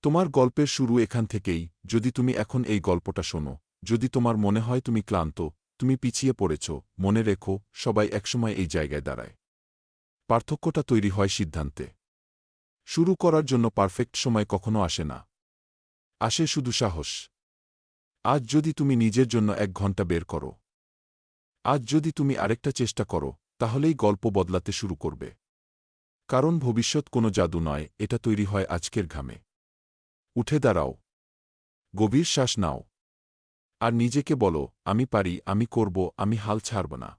তোমার গল্পের শুরু এখান থেকেই। যদি তুমি এখন এই গল্পটা শোনো, যদি তোমার মনে হয় তুমি ক্লান্ত, তুমি পিছিয়ে পড়েছ, মনে রেখো, সবাই একসময় এই জায়গায় দাঁড়ায়। পার্থক্যটা তৈরি হয় সিদ্ধান্তে। শুরু করার জন্য পারফেক্ট সময় কখনো আসে না। আসে শুধু সাহস। আজ যদি তুমি নিজের জন্য 1 ঘন্টা বের করো, আজ যদি তুমি আরেকটা চেষ্টা করো, তাহলেই গল্প বদলাতে শুরু করবে। কারণ ভবিষ্যৎ কোনো জাদু নয়, এটা তৈরি হয় আজকের ঘামে। উঠে দাঁড়াও, গভীর শ্বাস নাও, আর নিজেকে বলো, আমি পারি, আমি করব, আমি হাল ছাড়ব না।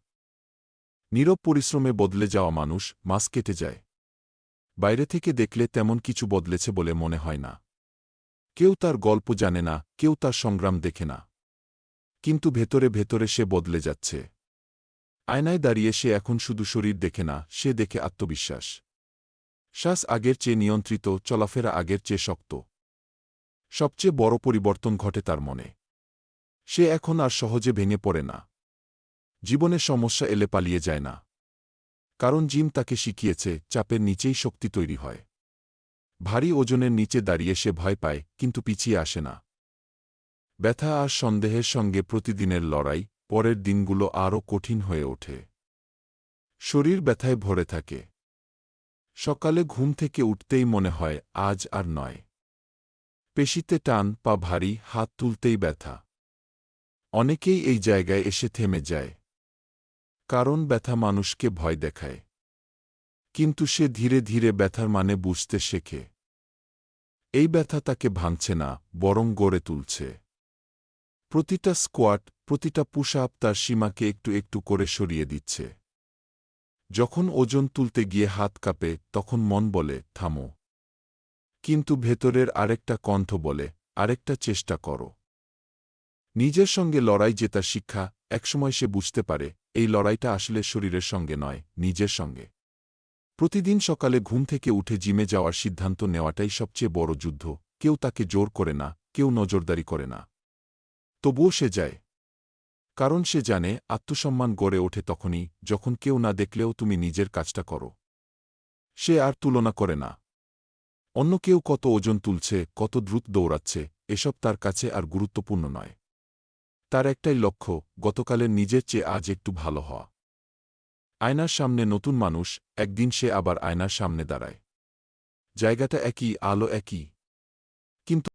নীরব পরিশ্রমে বদলে যাওয়া মানুষ মাস কেটে যায়। বাইরে থেকে দেখলে তেমন কিছু বদলেছে বলে মনে হয় না। কেউ তার গল্প জানে না, কেউ তার সংগ্রাম দেখে না। কিন্তু ভেতরে ভেতরে সে বদলে যাচ্ছে। আয়নায় দাঁড়িয়ে সে এখন শুধু শরীর দেখে না, সে দেখে আত্মবিশ্বাস। শ্বাস আগের চেয়ে নিয়ন্ত্রিত, চলাফেরা আগের চেয়ে শক্ত। সবচেয়ে বড় পরিবর্তন ঘটে তার মনে। সে এখন আর সহজে ভেঙে পড়ে না। জীবনে সমস্যা এলে পালিয়ে যায় না। কারণ জিম তাকে শিখিয়েছে, চাপের নিচেই শক্তি তৈরি হয়। ভারী ওজনের নিচে দাঁড়িয়ে সে ভয় পায়, কিন্তু পিছিয়ে আসে না। ব্যথা আর সন্দেহের সঙ্গে প্রতিদিনের লড়াই, পরের দিনগুলো আরও কঠিন হয়ে ওঠে। শরীর ব্যথায় ভরে থাকে। সকালে ঘুম থেকে উঠতেই মনে হয় আজ আর নয়। পেশিতে টান, পা ভারী, হাত তুলতেই ব্যথা। অনেকেই এই জায়গায় এসে থেমে যায়। কারণ ব্যথা মানুষকে ভয় দেখায়। কিন্তু সে ধীরে ধীরে ব্যথার মানে বুঝতে শেখে। এই ব্যথা তাকে ভাঙছে না, বরং গড়ে তুলছে। প্রতিটা স্কোয়াট, প্রতিটা পুশ আপ তার সীমাকে একটু একটু করে সরিয়ে দিচ্ছে। যখন ওজন তুলতে গিয়ে হাত কাঁপে, তখন মন বলে, থামো। কিন্তু ভেতরের আরেকটা কণ্ঠ বলে, আরেকটা চেষ্টা করো। নিজের সঙ্গে লড়াই জেতার শিক্ষা। একসময় সে বুঝতে পারে, এই লড়াইটা আসলে শরীরের সঙ্গে নয়, নিজের সঙ্গে। প্রতিদিন সকালে ঘুম থেকে উঠে জিমে যাওয়ার সিদ্ধান্ত নেওয়াটাই সবচেয়ে বড় যুদ্ধ। কেউ তাকে জোর করে না, কেউ নজরদারি করে না। তবুও সে যায়। কারণ সে জানে, আত্মসম্মান গড়ে ওঠে তখনই, যখন কেউ না দেখলেও তুমি নিজের কাজটা করো। সে আর তুলনা করে না। অন্য কেউ কত ওজন তুলছে, কত দ্রুত দৌড়াচ্ছে, এসব তার কাছে আর গুরুত্বপূর্ণ নয়। তার একটাই লক্ষ্য, গতকালের নিজের চেয়ে আজ একটু ভালো হওয়া। আয়নার সামনে নতুন মানুষ, একদিন সে আবার আয়নার সামনে দাঁড়ায়। জায়গাটা একই, আলো একই। কিন্তু